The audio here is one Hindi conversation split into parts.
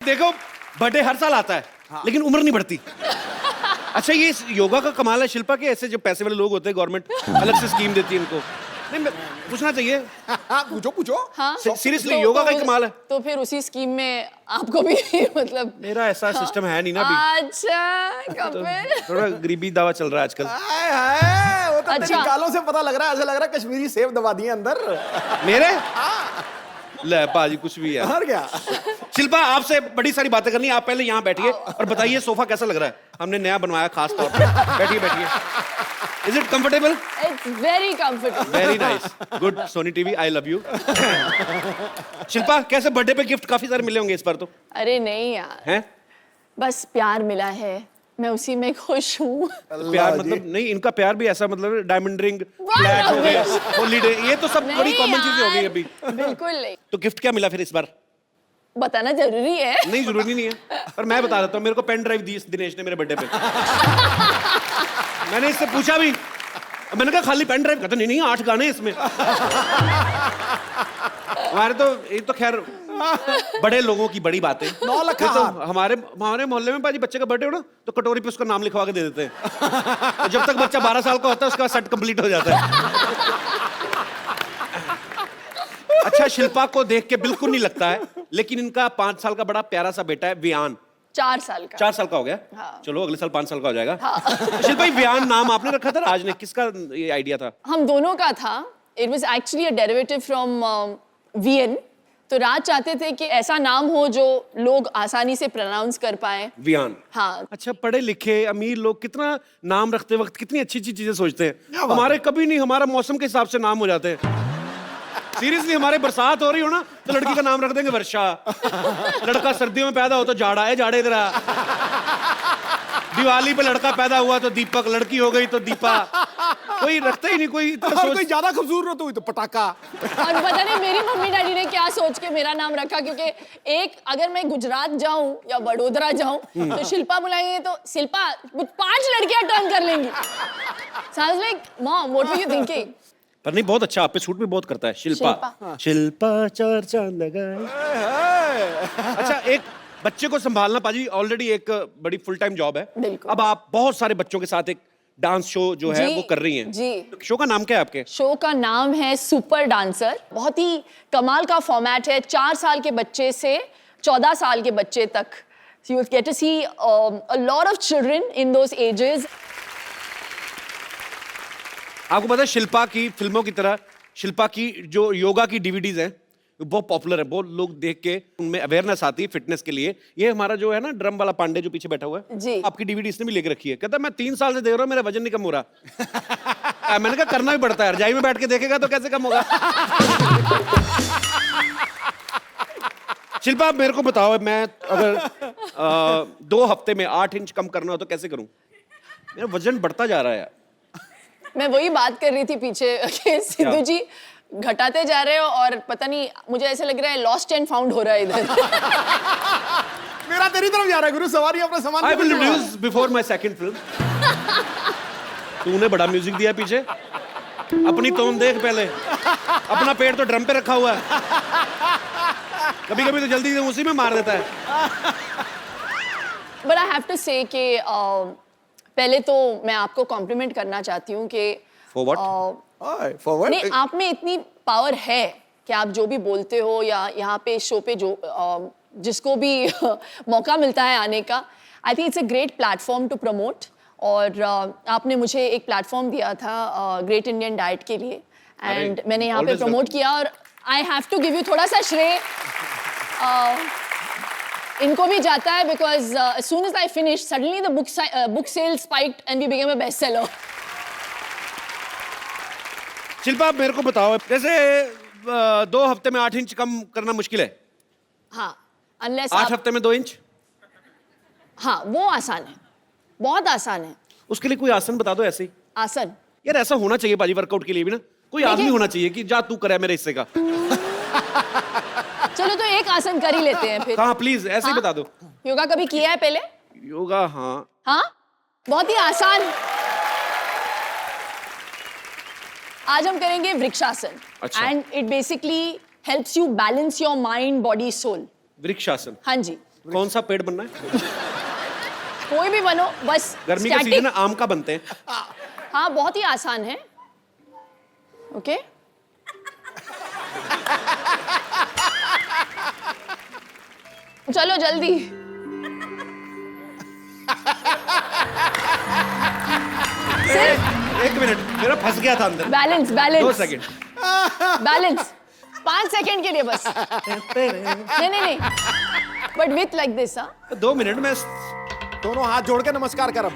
देखो बर्थडे हर साल आता है लेकिन उम्र नहीं बढ़ती। अच्छा ये योगा का कमाल है शिल्पा के, ऐसे जो पैसे वाले लोग होते हैं गवर्नमेंट अलग से स्कीम देती है इनको। नहीं पूछना चाहिए। पूछो पूछो। हाँ सीरियसली योगा का ही कमाल है। तो फिर उसी स्कीम में आपको भी मतलब मेरा ऐसा सिस्टम है नहीं ना अभी। अच्छा कपिल थोड़ा गरीबी दावा चल रहा है आजकल। हाय हाय, वो तो अच्छा। तेरी गालों से पता लग रहा है, ऐसा लग रहा है कश्मीरी सेब दबा दिए अंदर। मेरे ले पाजी कुछ भी है। और क्या। शिल्पा आपसे बड़ी सारी बातें करनी है, आप पहले यहाँ बैठिए और बताइए सोफा कैसा लग रहा है। हमने नया बनवाया खास तौर पे। बैठिए बैठिए। Is it comfortable? It's very comfortable. Very nice, good. Sony TV I love you. Shilpa कैसे बर्थडे पे गिफ्ट काफी सारे मिले होंगे इस बार तो। अरे नहीं यार, हैं? बस प्यार मिला है, मैं उसी में खुश हूँ। प्यार मतलब नहीं, इनका प्यार भी ऐसा मतलब डायमंड रिंग, फ्लैट हो गए, हॉलीडे, ये तो सब बड़ी कॉमन चीजें हो गई अभी। बिल्कुल नहीं। तो गिफ्ट क्या मिला फिर इस बार? बताना जरूरी है? नहीं जरूरी नहीं है, पर मैं बता देता हूँ। मेरे को पेन ड्राइव दी दिनेश ने मेरे बर्थडे पे। मैंने इससे पूछा भी, मैंने कहा खाली पेन ड्राइव? कहता नहीं नहीं 8 गाने इसमें। हमारे तो ये तो खैर बड़े लोगों की बड़ी बात है। 9 लाख तो हमारे मोहल्ले में पाजी बच्चे का बर्थडे हो ना तो कटोरी पे उसका नाम लिखवा के दे देते हैं। तो जब तक बच्चा 12 साल का होता है उसका सेट कंप्लीट हो जाता है। अच्छा शिल्पा को देख के बिल्कुल नहीं लगता है, लेकिन इनका 5 साल का बड़ा प्यारा सा बेटा है वियान। 4 साल का। 4 साल का हो गया। हाँ। चलो अगले साल 5 साल का हो जाएगा। हाँ। तो शिल्पा वियान नाम आपने रखा था, राज ने, किसका ये आइडिया था? हम दोनों का था। It was actually a derivative from VN. तो राज चाहते थे कि ऐसा नाम हो जो लोग आसानी से प्रोनाउंस कर पाए। वियान। हाँ। अच्छा पढ़े लिखे अमीर लोग कितना नाम रखते वक्त कितनी अच्छी अच्छी चीजें सोचते हैं। हमारे कभी नहीं, हमारा मौसम के हिसाब से नाम हो जाते हैं। सीरियसली हमारे बरसात हो रही हो ना तो लड़की का नाम रख देंगे वर्षा। लड़का सर्दियों में पैदा हो तो जाड़ा है, जाड़े इधर आ। दिवाली पे लड़का पैदा हुआ तो दीपक, लड़की हो गई तो दीपा। कोई रखता ही नहीं कोई। और कोई ज्यादा खूबसूरत हुई तो पटाखा। और पता नहीं मेरी मम्मी डैडी ने क्या सोच के मेरा नाम रखा, क्योंकि एक अगर मैं गुजरात जाऊं या वडोदरा जाऊं तो शिल्पा बुलाएंगे तो शिल्पा 5 लड़कियां टर्न कर लेंगी। So I was like, Mom, what were you thinking? पर नहीं बहुत अच्छा, आप पे सूट भी बहुत करता है। शिल्पा शिल्पा 4 चांद लगाए। अच्छा एक बच्चे को संभालना पाजी ऑलरेडी एक बड़ी फुल टाइम जॉब है। बिल्कुल। अब आप बहुत सारे बच्चों के साथ एक डांस शो जो है वो कर रही हैं। जी। तो शो का नाम क्या है आपके? शो का नाम है सुपर डांसर। बहुत ही कमाल का फॉर्मेट है। 4 साल के बच्चे से 14 साल के बच्चे तक। So you get to see a lot of children in those ages. आपको पता है शिल्पा की फिल्मों की तरह शिल्पा की जो योगा की डीवीडीज हैं वो बहुत पॉपुलर है। बहुत लोग देख के उनमें अवेयरनेस आती है फिटनेस के लिए। ये हमारा जो है ना ड्रम वाला पांडे जो पीछे बैठा हुआ है जी। आपकी डीवीडी इसने भी लेके रखी है। कहता मैं 3 साल से देख रहा हूँ मेरा वजन नहीं कम हो रहा। मैंने कहा करना भी पड़ता है, रजाई में बैठ के देखेगा तो कैसे कम होगा। शिल्पा मेरे को बताओ, मैं अगर 2 हफ्ते में 8 इंच कम करना हो तो कैसे करूं? मेरा वजन बढ़ता जा रहा है यार। मैं वही बात कर रही थी पीछे कि सिद्धू जी घटाते जा रहे हो और पता नहीं मुझे ऐसे लग रहा है लॉस्ट एंड फाउंड हो रहा है इधर। मेरा तेरी तरफ जा रहा है गुरु, सवारी अपना सामान। I will reduce before my second film. तूने बड़ा म्यूजिक दिया पीछे। अपनी टोन देख पहले, अपना पेट तो ड्रम पे रखा हुआ है। कभी कभी तो जल्दी से उसी में मार देता है। बट आई हैव टू से कि पहले तो मैं आपको कॉम्प्लीमेंट करना चाहती हूँ कि For what? फॉरवर्ड। नहीं, आप में इतनी पावर है कि आप जो भी बोलते हो या यहाँ पे शो पे जो जिसको भी मौका मिलता है आने का, I think it's a great platform to promote. और आपने मुझे एक प्लेटफॉर्म दिया था ग्रेट इंडियन डाइट के लिए एंड मैंने यहाँ पे प्रमोट किया और I have to give you थोड़ा सा श्रेय इनको भी जाता है because as soon as I finished suddenly the book sales spiked and we became a bestseller. Shilpa मेरे को बताओ, जैसे 2 हफ्ते में 8 इंच कम करना मुश्किल है। हाँ, unless 8 हफ्ते में 2 इंच? हाँ, वो आसान है, बहुत आसान है। उसके लिए कोई आसन बता दो ऐसे ही। आसन यार ऐसा होना चाहिए बाजी वर्कआउट के लिए भी ना, कोई आदमी होना चाहिए कि जा तू करे मेरे हिस्से का। चलो तो एक आसन कर ही लेते हैं फिर। हाँ प्लीज ऐसे ही बता दो। योगा कभी किया है पहले? योगा हाँ। हाँ, बहुत ही आसान। आज हम करेंगे वृक्षासन। अच्छा। And it basically helps you balance your mind body soul. Vrikshasana. हाँ जी। कौन सा पेड़ बनना है? कोई भी बनो, बस गर्मी का static। सीजन है, आम का बनते हैं। हाँ, बहुत ही आसान है। ओके चलो जल्दी। एक मिनट, मेरा फंस गया था अंदर। Balance 2 balance second. Balance 5 second के लिए बस। नहीं but with like this. 2 minute में। दोनों हाथ जोड़ के नमस्कार कर अब।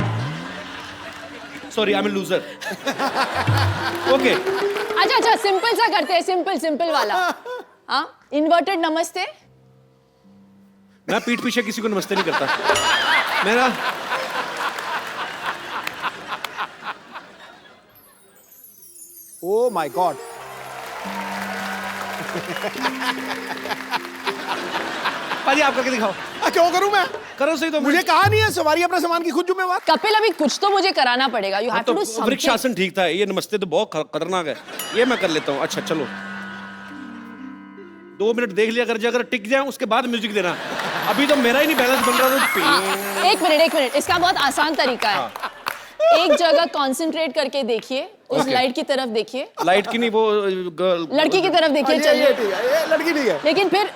Sorry, I am loser. Okay, अच्छा सिंपल सा करते हैं, सिंपल वाला। हाँ, इन्वर्टेड नमस्ते। मैं पीठ पीछे किसी को नमस्ते नहीं करता। मेरा ओ माय गॉड। पाजी आप करके दिखाओ। क्यों करूं मैं? करो सही तो। मुझे कहा नहीं है सवारी अपने सामान की खुद जिम्मेवार। कपिल, अभी कुछ तो मुझे कराना पड़ेगा। You have to do something. Vrikshasana ठीक था, ये नमस्ते तो बहुत खतरनाक है। ये मैं कर लेता हूँ। अच्छा चलो, 2 मिनट देख लिया कर, अगर टिक जाए उसके बाद म्यूजिक देना। अभी तो मेरा ही नहीं बैलेंस बन रहा तो। एक मिनट, इसका बहुत आसान तरीका है। एक जगह कंसंट्रेट करके देखिए, उस Okay. लाइट की तरफ देखिए। लाइट की नहीं, वो लड़की की तरफ देखिए। ये चलिए, ठीक है, ये लड़की ठीक है। लेकिन फिर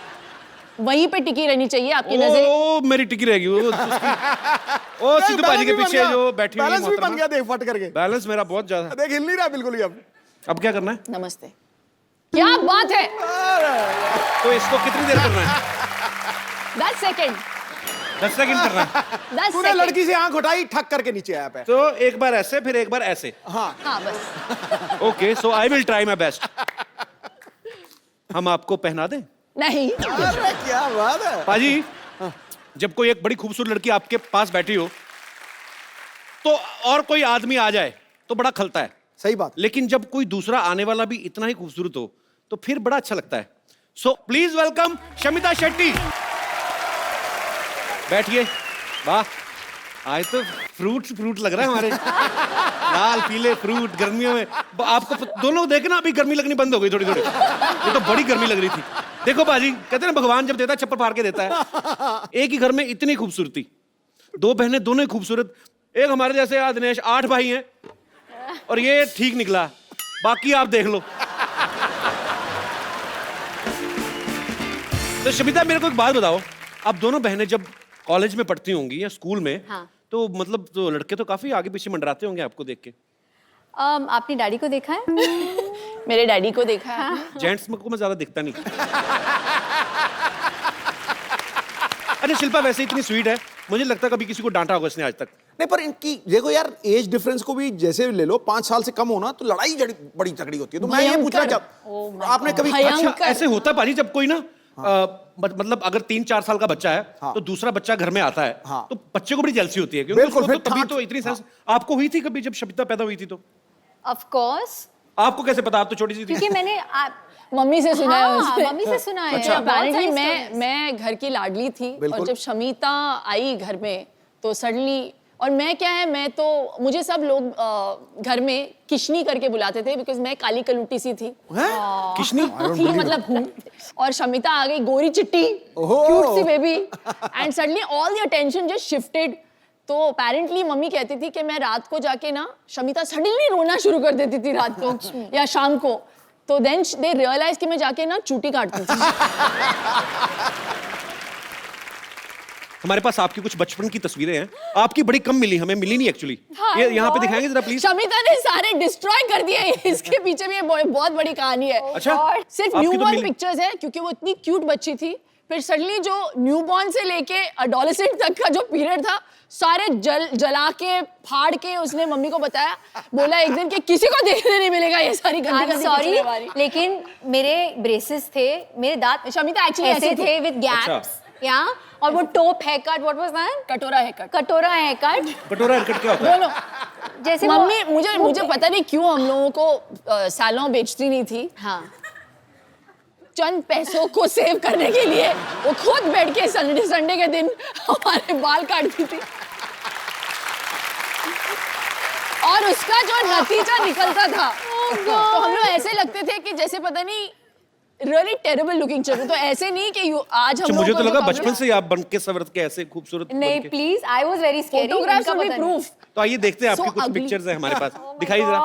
वहीं पे टिकी रहनी चाहिए आपकी नजर। ओ मेरी टिकी रहेगी वो। ओ सिद्धू पाजी के पीछे जो बैठी हुई है बैलेंस भी बन मोहतरमा। गया देख फट करके। बैलेंस मेरा बहुत ज्यादा। देख हिल नहीं रहा बिल्कुल ही अब। अब क्या करना है? नमस्ते। क्या बात है। तो इसको कितनी देर करना है? 10 सेकंड। 10 सेकंड करना है। 10 तूने सेकंड। लड़की से आंख उठाई, ठक करके नीचे आया पे। तो एक बार ऐसे, फिर एक बार ऐसे। हाँ हाँ बस। Okay, so I will try my best. हम आपको पहना दें? नहीं। अरे क्या बात है। पाजी, जब कोई एक बड़ी खूबसूरत लड़की आपके पास बैठी हो तो और कोई आदमी आ जाए तो बड़ा खलता है। सही बात। लेकिन जब कोई दूसरा आने वाला भी इतना ही खूबसूरत हो तो फिर बड़ा अच्छा लगता है। So please welcome Shamita Shetty. बैठिए। वाह, आज तो फ्रूट लग रहा है हमारे। लाल पीले फ्रूट गर्मियों में। आपको दोनों देखे ना, अभी गर्मी लगनी बंद हो गई थोड़ी थोड़ी। ये तो बड़ी गर्मी लग रही थी। देखो बाजी, कहते हैं ना भगवान जब देता है चप्पल फाड़ के देता है। एक ही घर में इतनी खूबसूरती, 2 बहनें दोनों ही खूबसूरत। एक हमारे जैसे दिनेश 8 भाई हैं और ये ठीक निकला, बाकी आप देख लो। तो शमिता, मेरे को एक बात बताओ, आप दोनों बहनें जब कॉलेज में पढ़ती होंगी या स्कूल में, हाँ। तो मतलब तो लड़के तो काफी आगे पीछे मंडराते होंगे आपको देख के। आपने डैडी को देखा है? मेरे डैडी को देखा है। जेंट्स को मैं ज्यादा दिखता नहीं। अच्छा शिल्पा, वैसे इतनी स्वीट है, मुझे लगता है कभी किसी को डांटा होगा इसने आज तक। नहीं पर इनकी देखो यार, एज डिफरेंस को भी जैसे ले लो, 5 साल से कम होना तो लड़ाई बड़ी तगड़ी होती है। तो मैं ये पूछना चाहता, आपने कभी भयंकर। ऐसे होता है पाजी, जब कोई ना मतलब अगर 3-4 साल का बच्चा है, हाँ। तो दूसरा बच्चा घर में आता है, हाँ। तो बच्चे को बड़ी जेलसी होती है क्योंकि बिल्कुल, उसको फिर तो तभी ठाठ- तो इतनी सेंस। आपको हुई थी कभी जब शमिता पैदा हुई थी? तो ऑफ कोर्स, आपको कैसे पता? आप तो छोटी सी थी। क्योंकि मैंने मम्मी से सुना है हाँ, उसने। मम्मी से सुना है। अच्छा, बहुत सारी apparently stories। मैं घर की लाडली थी बिल्कुल। और जब शमिता आई घर में तो सडनली, और मैं क्या है, मैं तो मुझे सब लोग घर में किशनी करके बुलाते थे बिकॉज मैं काली कलूटी सी थी। हैं? किशनी? थी मतलब हूँ। और शमिता आ गई गोरी चिट्टी, ओहो। क्यूट सी baby, and suddenly all the attention just shifted. तो अपेरेंटली मम्मी कहती थी कि मैं रात को जाके ना, शमिता सडनली रोना शुरू कर देती थी रात को या शाम को, तो देन दे रियलाइज कि मैं जाके ना चूटी काटती थी। हमारे पास आपकी कुछ बचपन की तस्वीरें हैं, आपकी बड़ी कम मिली, हमें मिली नहीं एक्चुअली। हाँ, ये यहाँ पे बहुत। दिखाएंगे जरा प्लीज। शमिता ने सारे डिस्ट्रॉय कर दिए। इसके पीछे भी बहुत बड़ी कहानी है। अच्छा, और सिर्फ आपकी तो न्यूबॉर्न मिली। पिक्चर्स है क्योंकि वो इतनी क्यूट बच्ची थी। फिर सडनली जो न्यूबॉर्न से लेके एडोलेसेंट तक का जो पीरियड था, सारे जला के फाड़ के उसने मम्मी को बताया, बोला एक दिन कि किसी को देखने नहीं मिलेगा ये सारी गंदी सॉरी, पिक्चरें हमारी। लेकिन मेरे ब्रेसेस थे, मेरे दांत शमिता एक्चुअली ऐसे ऐसे थे विद गैप्स, या और वो top hair cut, what was that? कटोरा है कट। कटोरा हेयर कट। कटोरा हेयरकट क्या होता है? बोलो। जैसे मम्मी मुझे पता नहीं क्यों हम लोगों को सैलून बेचती नहीं थी। हाँ, चंद पैसों को सेव करने के लिए वो खुद बैठ के संडे के दिन हमारे बाल काटती थी, और उसका जो नतीजा निकलता था तो हम लोग ऐसे लगते थे कि जैसे पता नहीं रियली टेरेबल लुकिंग चिल्ड्रन। तो ऐसे नहीं कि यू आज हम अच्छा, लोगों मुझे को तो लगा मुकाबला- बचपन से ही आप बन के संवरत के ऐसे खूबसूरत नहीं बन के। Please, I was very scary. Photographs will be proof। तो आइए देखते हैं आपकी So कुछ ugly। पिक्चर्स हैं हमारे पास, दिखाइए जरा।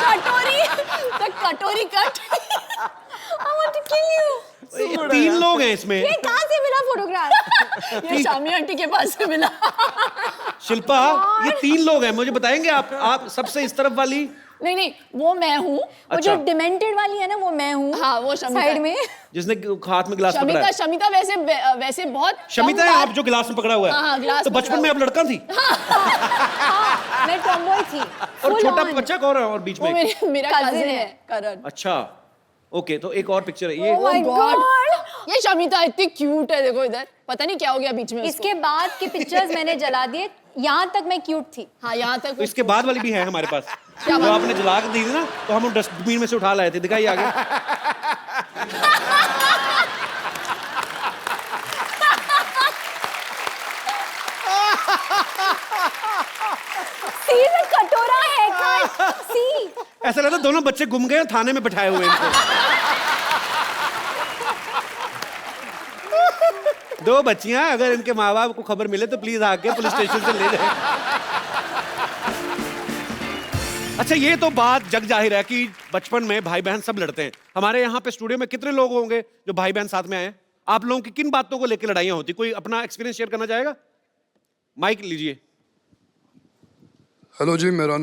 कटोरी, the कटोरी cut. I want to kill you। ये 3 लोग हैं इसमें। ये कहाँ से मिला फोटोग्राफ? ये शामी आंटी के पास से मिला। शिल्पा, ये 3 लोग हैं, मुझे बताएंगे आप सबसे इस तरफ वाली? नहीं, वो मैं हूँ। वो जो डिमेंटेड वाली है ना, वो मैं हूँ। हाँ, वो शमिता साइड है। में। जिसने हाथ में गिलास पकड़ा है। शमिता वैसे बहुत शमिता कम है बार- आप जो गिलास में पकड़ा हुआ है। हाँ, गिलास तो में बचपन पकड़ा में आप लड़का थी हाँ, मैं टॉमबॉय थी। और Full छोटा on। बच्चा कौन है और बीच वो में? मेरा Cousin कजिन है। है करण। अच्छा, ओके, तो एक और पिक्चर है ये। Oh my God। ये शमिता इतनी क्यूट है, देखो इधर, पता नहीं क्या हो गया बीच में उसको। इसके बाद के पिक्चर्स मैंने जला दिए। यहाँ तक मैं क्यूट थी। हाँ, यहाँ तक तो इसके बाद वाली भी है हमारे पास। क्या जो बात? आपने जला के दी थी ना, तो हम डस्टबिन में से उठा लाए थे, दिखाइए आगे। See the कटोरा haircut। See। ऐसा लगता है दोनों बच्चे गुम गए, थाने में बैठाए हुए हैं इनको। 2 बच्चियां, अगर इनके माँ बाप को खबर मिले तो प्लीज आके पुलिस स्टेशन से ले जाए। अच्छा, ये तो बात जग जाहिर है कि बचपन में भाई बहन सब लड़ते हैं। हमारे यहाँ पे स्टूडियो में कितने लोग होंगे जो भाई बहन साथ में आए हैं? आप लोगों की किन बातों को लेकर लड़ाइयाँ होती? कोई अपना एक्सपीरियंस शेयर करना चाहेगा? माइक लीजिए। हेलो जी, मेरा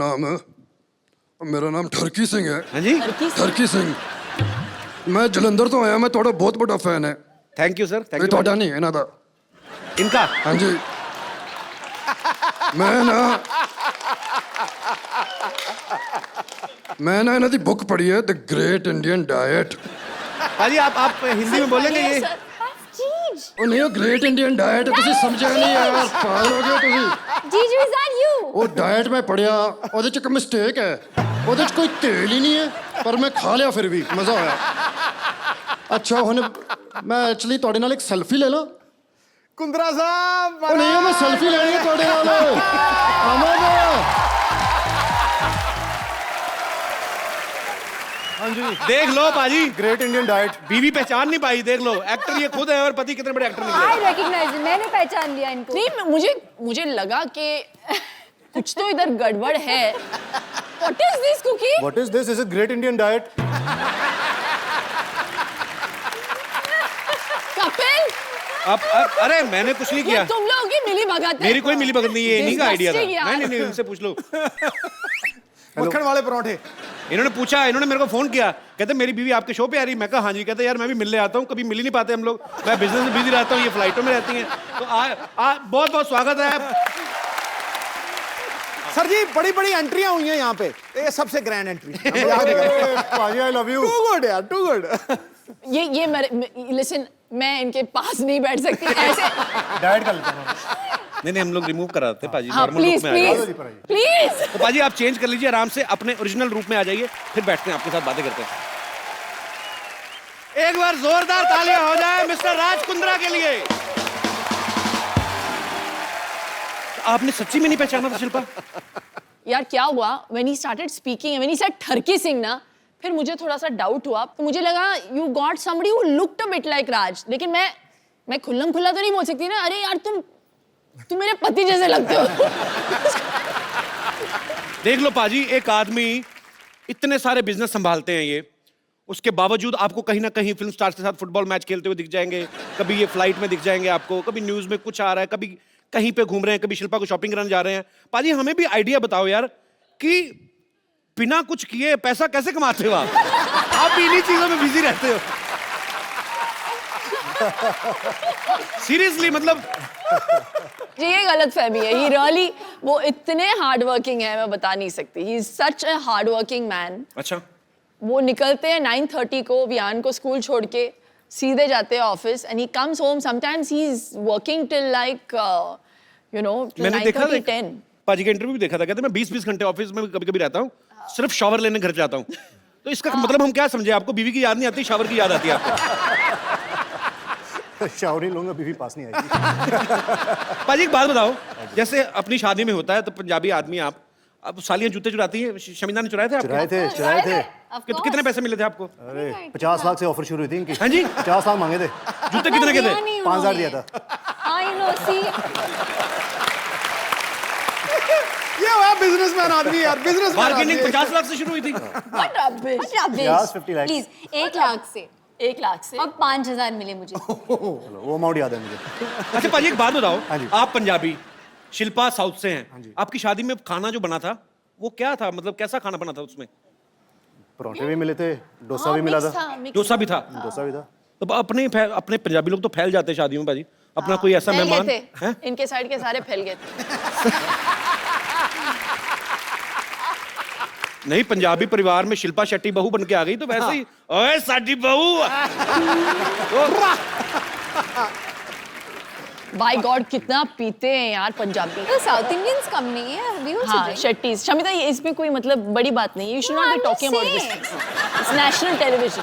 नाम ठरकी सिंह है। हाँ जी, ठरकी सिंह। मैं जलंधर तो आया, मैं थोड़ा बहुत बड़ा फैन है। थैंक यू सर, थैंक ये यू। थोड़ा नहीं है ना था। इनका हाँ जी, मैं ना इन्हों दी बुक पढ़ी है, द ग्रेट इंडियन डाइट। भाजी आप हिंदी में बोलेंगे ये? Jeej। ਉਹ ਨਹੀਂ ਉਹ ਗ੍ਰੇਟ ਇੰਡੀਅਨ ਡਾਈਟ ਤੁਸੀਂ ਸਮਝਿਆ ਨਹੀਂ ਯਾਰ, ਪਾਗਲ ਹੋ ਗਏ ਤੁਸੀਂ। Jeju, is that you? ਉਹ ਡਾਈਟ ਮੈਂ ਪੜਿਆ, ਉਹਦੇ ਚ ਇੱਕ ਮਿਸਟੇਕ ਹੈ, ਉਹਦੇ ਚ ਕੋਈ ਤੇਲ ਹੀ ਨਹੀਂ ਹੈ, ਪਰ ਮੈਂ ਖਾ ਲਿਆ ਫਿਰ ਵੀ ਮਜ਼ਾ ਆਇਆ। ਅੱਛਾ, ਹੁਣ ਮੈਂ ਐਕਚੁਅਲੀ ਤੁਹਾਡੇ ਨਾਲ ਇੱਕ ਸੈਲਫੀ ਲੈ ਲਾਂ? कुंद्रा साहब। ਉਹ ਨਹੀਂ, ਮੈਂ ਸੈਲਫੀ ਲੈਣੀ ਹੈ ਤੁਹਾਡੇ ਨਾਲ। ਆਵਾਂਗਾ। हाँ जी, देख लो पाजी, ग्रेट इंडियन डाइट। बीवी पहचान नहीं पाई, देख लो, एक्टर ये खुद है और पति कितने बड़े एक्टर निकले। I recognize it। मैंने पहचान लिया इनको। नहीं, मुझे लगा कि कुछ तो इधर गड़बड़ है। What is this cookie? What is this? Is it great Indian diet? Kapil, अरे मैंने कुछ नहीं ये किया, तुम लोगों की मिली भगत है। मेरी कोई मिली भगत नहीं है, इन्हीं का आइडिया था। Disgusting यार। नहीं, इनसे पूछ लो। मक्खन वाले पराठे। इन्होंने पूछा, इन्होंने मेरे को फोन किया, कहते मेरी बीवी आपके शो पे आ रही। मैं कहा हाँ जी। कहते यार मैं भी मिलने आता हूँ, कभी मिल ही नहीं पाते हम लोग, मैं बिजनेस में बिजी रहता हूँ, ये फ्लाइटों में रहती हैं। तो बहुत बहुत स्वागत है। सर जी, बड़ी बड़ी एंट्रियां हुई हैं यहाँ पे, ये सबसे ग्रैंड एंट्री। पाजी I love you. Too good यार, टू गुड। ये लिसन, मैं इनके पास नहीं बैठ सकती ऐसे। डाइट कर लेता हूँ। नहीं, हम लोग रिमूव कराते हैं पाजी, हाँ, नॉर्मल रूप प्लीज में आ जाइए। Please please. तो पाजी आप चेंज कर लीजिए आराम से, अपने ओरिजिनल रूप में आ जाइए, फिर बैठते हैं आपके साथ बातें करते हैं। एक बार जोरदार तालियां हो जाए मिस्टर राज कुंद्रा के लिए। आपने सच्ची में नहीं पहचाना था शिल्पा? यार क्या हुआ, when he started speaking, when he said ठरकी Singh ना, फिर मुझे थोड़ा सा डाउट हुआ। तो मुझे लगा you got somebody who looked a bit like राज, लेकिन मैं खुल्लम खुल्ला तो नहीं बोल सकती ना, अरे यार तुम मेरे पति जैसे लगते हो। देख लो पाजी, एक आदमी इतने सारे बिजनेस संभालते हैं ये, उसके बावजूद आपको कहीं ना कहीं फिल्म स्टार्स के साथ फुटबॉल मैच खेलते हुए दिख जाएंगे, कभी ये फ्लाइट में दिख जाएंगे आपको, कभी न्यूज में कुछ आ रहा है, कभी कहीं पे घूम रहे हैं, कभी शिल्पा को शॉपिंग कराने जा रहे हैं। पाजी हमें भी आइडिया बताओ यार कि बिना कुछ किए पैसा कैसे कमाते हो आप भी इन्हीं चीजों में बिजी रहते हो। सीरियसली मतलब ये गलत फहमी है। ही रियली, वो इतने हार्ड वर्किंग है, मैं बता नहीं सकती। He is such a hard working man. अच्छा, वो निकलते हैं 9:30 को, वियान को स्कूल छोड़ के सीधे जाते हैं office, and he comes home sometimes he is working till like you know मैंने देखा 9:30-10। पाजी का इंटरव्यू भी देखा था, कहते मैं 20-20 घंटे ऑफिस में कभी कभी रहता हूँ, सिर्फ शावर लेने घर जाता हूँ। तो इसका मतलब हम क्या समझे, आपको बीवी की याद नहीं आती, शावर की याद आती है आपको? शावर ही लूंगा, बीवी पास नहीं आएगी। पाजी एक बात बताओ, जैसे अपनी शादी में होता है तो पंजाबी आदमी आप अब सालियां जूते चुराती हैं, शमीना ने चुराए थे आपके? चुराए थे Of कितने course. पैसे मिले थे आपको? अरे 50 लाख से ऑफर शुरू हुई थी इनकी। हाँ जी? 50 लाख मांगे थे, जूते कितने के थे? 5,000 दिया था। I know, see. ये हुआ बिजनेसमैन आदमी यार, बिजनेसमैन बार्गेनिंग 50 लाख से शुरू हुई थी। What rubbish. Yes, 50 lakhs. Please, 1 lakh से 1 लाख से। और 5,000 मिले मुझे। चलो वो अमाउंट याद है मुझे। अच्छा पाजी एक बात बताओ, हाँ जी। आप पंजाबी, शिल्पा साउथ से हैं, आपकी शादी में खाना जो बना था वो क्या था, मतलब कैसा खाना बना था उसमें? परोठे भी मिले थे, डोसा भी मिला था। डोसा भी था। डोसा भी था। तो अपने पंजाबी लोग तो फैल जाते हैं शादियों में पाजी, अपना कोई ऐसा फैल मेहमान गए थे। हैं? इनके साइड के सारे फैल गए थे। नहीं, पंजाबी परिवार में शिल्पा शेट्टी बहू बन के आ गई तो वैसे ही ओए साडी बहू। बाय गॉड कितना पीते हैं यार पंजाबी। तो साउथ इंडियंस कम नहीं है, we also हाँ drink. शेट्टीज। शमिता ये इसमें कोई मतलब बड़ी बात नहीं है, you should No, not be I'm talking just about saying. This. It's national television.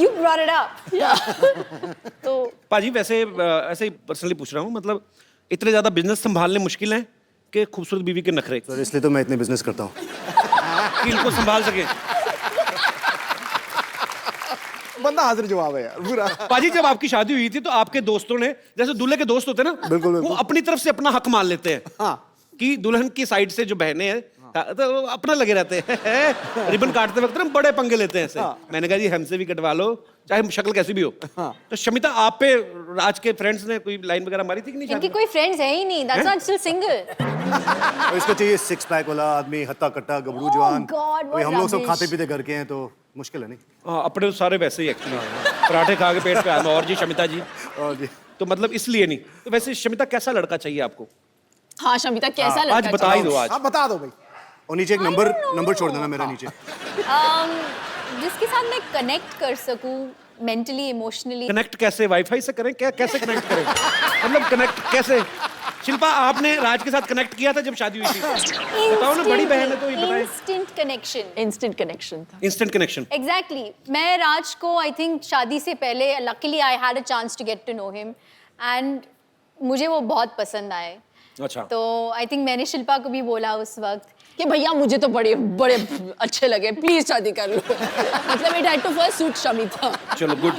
You brought it up. तो पाजी वैसे ऐसे ही पर्सनली पूछ रहा हूँ, मतलब इतने ज्यादा बिजनेस संभालने मुश्किल हैं कि खूबसूरत बीवी के नखरे सर इसलिए तो मैं इतने बिजनेस करता हूँ। कि इनको संभाल सके। बंदा हाजिर जवाब है यार पूरा। पाजी जब आपकी शादी हुई थी तो आपके दोस्तों ने, जैसे दूल्हे के दोस्त होते हैं ना, बिल्कुल, वो बिल्कुल। अपनी तरफ से अपना हक मान लेते हैं हाँ। कि दुल्हन की साइड से जो बहनें हैं तो वो अपना लगे रहते हैं। रिबन काटते वक्त ना बड़े पंगे लेते हैं ऐसे। मैंने कहा जी हमसे भी कटवा लो, चाहे शक्ल कैसी भी हो। तो शमिता आप पे राज के फ्रेंड्स ने कोई लाइन वगैरह मारी थी कि नहीं शादी इनकी में? कोई फ्रेंड्स है ही नहीं, that's why I'm still single. और इसको चाहिए 6 पैक वाला आदमी, हत्ता कट्टा गबरू जवान। God, what वही हम लोग सब rubbish. खाते पीते घर के हैं तो मुश्किल है नहीं। हाँ, अपने तो सारे वैसे ही एक्चुअली पराठे खा के पेट पे आना। और जी शमिता जी, और जी तो मतलब इसलिए नहीं। तो वैसे शमिता कैसा लड़का चाहिए आपको? हाँ शमिता कैसा लड़का आज बता ही दो आज। आप बता दो भाई। और नीचे एक नंबर छोड़ देना मेरा नीचे। जिसके साथ मैं कनेक्ट कर सकूं मेंटली, इमोशनली। कनेक्ट कैसे? वाईफाई से करें क्या? कैसे कनेक्ट करें? मतलब कनेक्ट कैसे? शिल्पा आपने राज के साथ कनेक्ट किया था जब शादी हुई थी? बताओ ना, बड़ी बहन है तो ये बताएं। Instant connection. इंस्टेंट कनेक्शन था। Instant connection. एग्जैक्टली मैं राज को आई थिंक शादी से पहले luckily I had a chance to get to know him and मुझे वो बहुत पसंद आए। अच्छा। तो आई थिंक मैंने शिल्पा को भी बोला उस वक्त कि भैया मुझे तो बड़े बड़े अच्छे लगे, प्लीज शादी कर लो। मतलब it had to first suit Shamita. चलो गुड।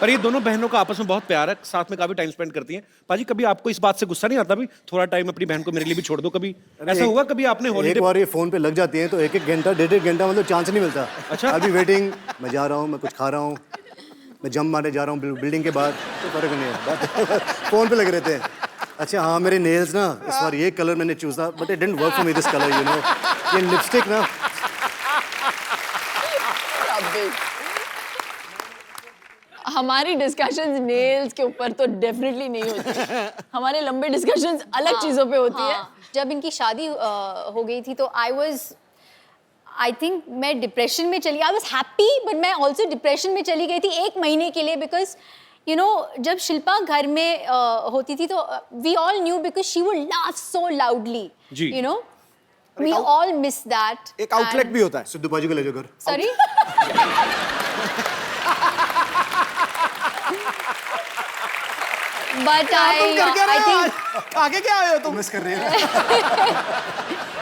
पर ये दोनों बहनों का आपस में बहुत प्यार है, साथ में काफी टाइम स्पेंड करती हैं। पाजी कभी आपको इस बात से गुस्सा नहीं आता भी थोड़ा टाइम अपनी बहन को मेरे लिए भी छोड़ दो? कभी ऐसा हुआ कभी आपने एक हॉलीडे? बार ये फोन पे लग जाती हैं तो एक घंटा 1.5 घंटा मतलब चांस नहीं मिलता। अच्छा। अभी वेटिंग, मैं जा रहा हूँ, मैं कुछ खा रहा हूँ, मैं जंप मारने जा रहा हूँ बिल्डिंग के बाद, तो फर्क नहीं है। फोन पे लगे रहते हैं। अच्छा हाँ, मेरे नेल्स ना इस बार ये कलर मैंने चूजा but it didn't work for me this colour, you know. ये लिपस्टिक ना हमारी डिस्कशंस नेल्स के ऊपर तो डेफिनेटली नहीं होती। हमारे लंबे डिस्कशंस अलग चीजों पे होती है। जब इनकी शादी हो गई थी तो आई थिंक मैं डिप्रेशन में चली, आई वॉज हैप्पी बट मैं ऑल्सो डिप्रेशन में चली गई थी 1 महीने के लिए बिकॉज यू नो जब शिल्पा घर में होती थी तो we all knew because she would laugh so loudly, जी। You know we all miss that. एक आउटलेट भी होता है। सिद्धू बाजू को ले जाओ घर। सॉरी बट तुम कर क्या रहे आई हो थिंक आज? आगे क्या आए हो तुम? मिस कर रही है।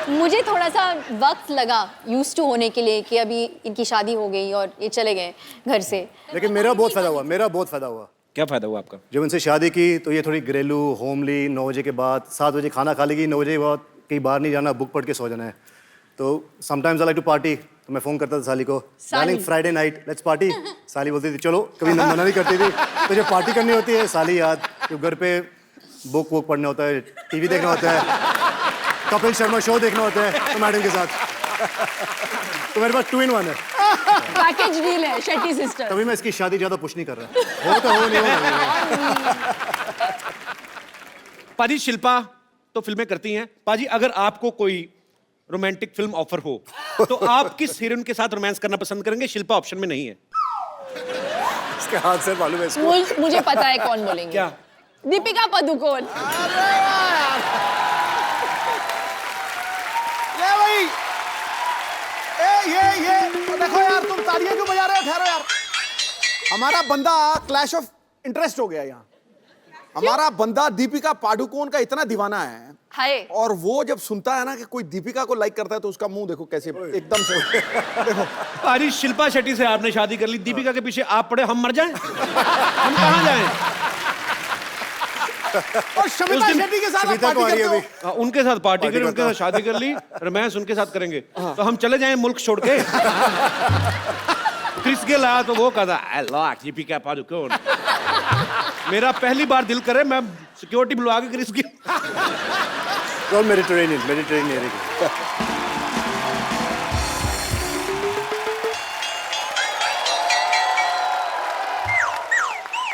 मुझे थोड़ा सा वक्त लगा यूज टू होने के लिए कि अभी इनकी शादी हो गई और ये चले गए घर से। लेकिन मेरा बहुत फायदा हुआ। क्या फायदा हुआ आपका? जब उनसे शादी की तो ये थोड़ी घरेलू, होमली, 9 बजे के बाद 7 बजे खाना खा लेगी, 9 बजे के बाद कहीं बाहर नहीं जाना, बुक पढ़ के सो जाना है। तो sometimes I like to party, तो मैं फ़ोन करता था साली को, darling Friday night let's party. साली बोलती थी चलो, कभी मना नहीं करती थी। तो जब पार्टी करनी होती है साली याद, जब घर पे बुक वुक पढ़ना होता है, टीवी देखना होता है, कपिल शर्मा शो देखना होता है तो मैडम के साथ। तो मेरे पास 2 in 1 है। पैकेज डील है शेट्टी सिस्टर। तभी मैं इसकी शादी ज़्यादा पुश नहीं कर रहा। हो तो हो, नहीं हो। पाजी शिल्पा तो फिल्में करती हैं। पाजी अगर आपको कोई रोमांटिक फिल्म ऑफर हो तो आप किस हीरोइन के साथ रोमांस करना पसंद करेंगे? शिल्पा ऑप्शन में नहीं है। इसके हाथ से मालूम है इसको। मुझे पता है कौन बोलेंगे। क्या? दीपिका पादुकोण। ये भाई ये देखो यार, तुम तालियां क्यों बजा रहे हो? ठहरो यार, हमारा बंदा क्लैश ऑफ इंटरेस्ट हो गया यहाँ। हमारा बंदा दीपिका पादुकोण का इतना दीवाना है हाय और वो जब सुनता है ना कि कोई दीपिका को लाइक करता है तो उसका मुंह देखो कैसे एकदम से देखो। अरे शिल्पा शेट्टी से आपने शादी कर ली, दीपिका के पीछे आप पड़े, हम मर जाएं? हम कहाँ जाएं? और शमिता शेट्टी के साथ आप शमिता को आ पार्टी रही है करते हो। अभी। उनके साथ पार्टी करी, करता उनके साथ शादी कर ली, रोमांस उनके साथ करेंगे तो हम चले जाएं मुल्क छोड़ के? क्रिस गेल आया तो वो कहता आई लव दीपिका पादुकोण। मेरा पहली बार दिल करे मैं सिक्योरिटी बुलवा के क्रिस गेल। और मेडिटेरेनियन एरिया।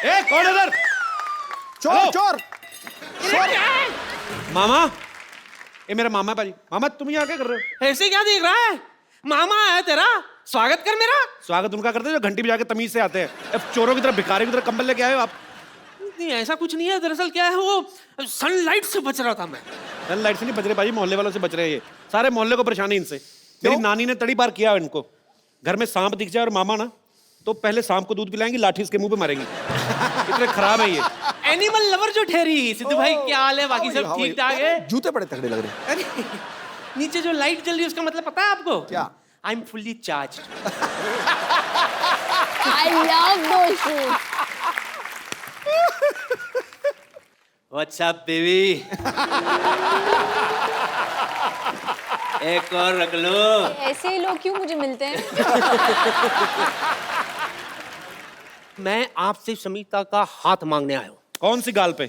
ए कौन इधर? चोर हेलो। चोर मामा, ये मेरा मामा है भाजी। मामा तुम यहाँ क्या कर रहे हो? ऐसे क्या देख रहा है? मामा आया तेरा, स्वागत कर मेरा। स्वागत उनका करते हैं जो घंटी बजा के तमीज से आते हैं। अब चोरों की तरह, भिखारी की तरह कंबल लेके आए हो आप। नहीं ऐसा कुछ नहीं है, दरअसल क्या है वो सनलाइट से बच रहा था मैं। लाइट से नहीं बच रहे भाजी, मोहल्ले वालों से बच रहे हैं। ये सारे मोहल्ले को परेशानी इनसे। मेरी नानी ने तड़ी पार किया इनको। घर में सांप दिख जाए और मामा ना तो पहले सांप को दूध पिलाएंगी, लाठी इसके मुंह पे मारेंगी। इतने खराब है ये। एनिमल लवर जो ठहरी। सिद्धू भाई क्या हाल है? बाकी सब ठीक ठाक है? जूते बड़े तगड़े लग रहे हैं। अरे नीचे जो लाइट जल रही है उसका मतलब पता है आपको? क्या? I am fully charge. I love those shoots. What's up baby? एक और रख लो। ऐसे ही लोग क्यों मुझे मिलते हैं? मैं आपसे समीता का हाथ मांगने आया हूँ। कौन सी गाल पे?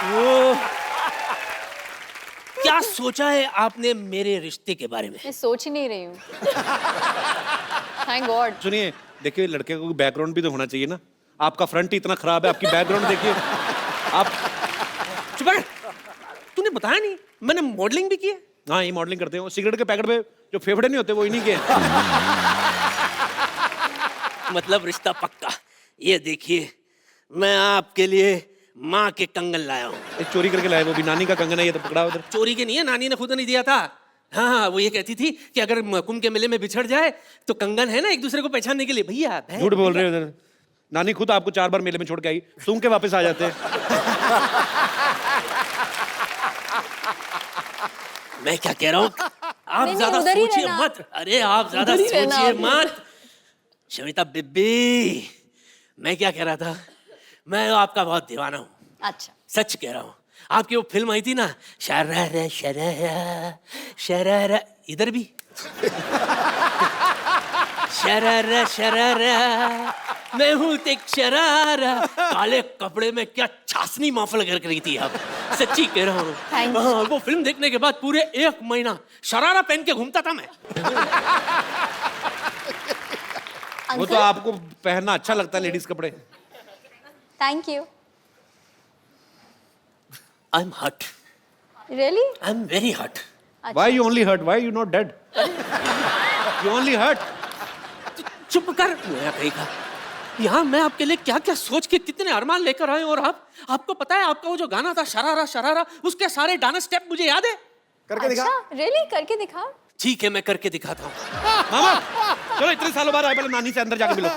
वो क्या सोचा है आपने मेरे रिश्ते के बारे में? मैं सोच ही नहीं रही हूँ। Thank God. सुनिए, देखिए लड़के को बैकग्राउंड भी तो होना चाहिए ना। आपका फ्रंट ही इतना खराब है, आपकी बैकग्राउंड देखिए। आप चुप कर। तूने बताया नहीं मैंने मॉडलिंग भी की है। हाँ ये मॉडलिंग करते हो। सिगरेट के पैकेट पे जो फेफड़े नहीं होते वो इन्हीं के। मतलब रिश्ता पक्का। ये देखिए मैं आपके लिए माँ के कंगन लाया हूँ। एक चोरी करके लाए, वो भी नानी का कंगन है, ये तो पकड़ा उधर। चोरी के नहीं है, नानी ने खुद नहीं दिया था। हाँ वो ये कहती थी कि अगर कुंभ के मेले में बिछड़ जाए तो कंगन है ना एक दूसरे को पहचानने के लिए। भैया झूठ बोल रहे हो उधर। नानी खुद आपको 4 बार मेले में छोड़ के आई, सूंघ के वापस आ जाते हैं। मैं क्या कह रहा हूँ, आप नहीं, ज्यादा उधर ही सोचिए रहना। मत। अरे आप ज्यादा उधर ही रहना सोचिए आप। मत। शमिता बिब्बी, मैं क्या कह रहा था, मैं आपका बहुत दीवाना हूँ। अच्छा। सच कह रहा हूँ। आपकी वो फिल्म आई थी ना, शरारा शरारा शरारा, इधर भी शरारा शरारा, मैं हूँ एक शरारा। काले कपड़े में क्या छासनी महफिल कर रही थी आप। सच्ची कह रहा हूँ। Thank you. हाँ, वो फिल्म देखने के बाद पूरे 1 महीना शरारा पहन के घूमता था मैं। वो तो आपको पहनना अच्छा लगता है, लेडीज कपड़े। Thank you. आई एम हट। रियली? आई एम वेरी हट। Why you only hurt? Why you not dead? You only hurt. चुप कर। मैं कहेगा यहाँ मैं आपके लिए क्या क्या सोच के कितने अरमान लेकर आए, और आपको पता है आपका वो जो गाना था शरारा शरारा, उसके सारे डांस स्टेप मुझे याद है। करके दिखा। अच्छा, रियली? करके दिखा। ठीक है मैं करके दिखाता हूँ। मामा चलो, इतने सालों बाद आए, पहले नानी से अंदर जाके मिलो।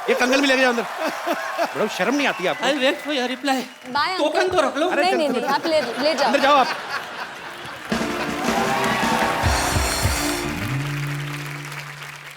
ये कंगन भी लेके जाओ अंदर। बड़ा शर्म नहीं आती आपको? I wait for your reply. By token तो रख लो। नहीं नहीं नहीं, आप ले जाओ। अंदर जाओ आप।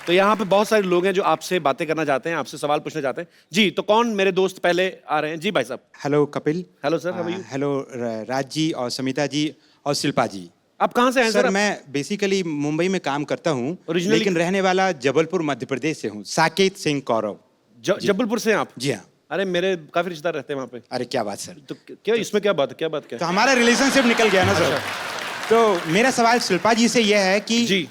तो यहाँ पे बहुत सारे लोग हैं जो आपसे बातें करना चाहते हैं, आपसे सवाल पूछना चाहते हैं। जी तो कौन मेरे दोस्त पहले आ रहे हैं? जी भाई साहब। Hello Kapil. Hello sir, how are you? Hello Raj ji और समिता जी और शिल्पा जी। आप कहाँ से हैं सर सर? मैं बेसिकली मुंबई में काम करता हूँ, Originally- लेकिन रहने वाला जबलपुर मध्य प्रदेश से हूँ। साकेत सिंह कौरव। जबलपुर से हैं आप? जी हाँ। अरे मेरे काफी रिश्तेदार रहते हैं वहाँ पे। अरे क्या बात सर। तो क्या इसमें क्या बात है? क्या बात क्या तो हमारा रिलेशनशिप निकल गया ना सर। तो मेरा सवाल शिल्पा जी से यह है कि जी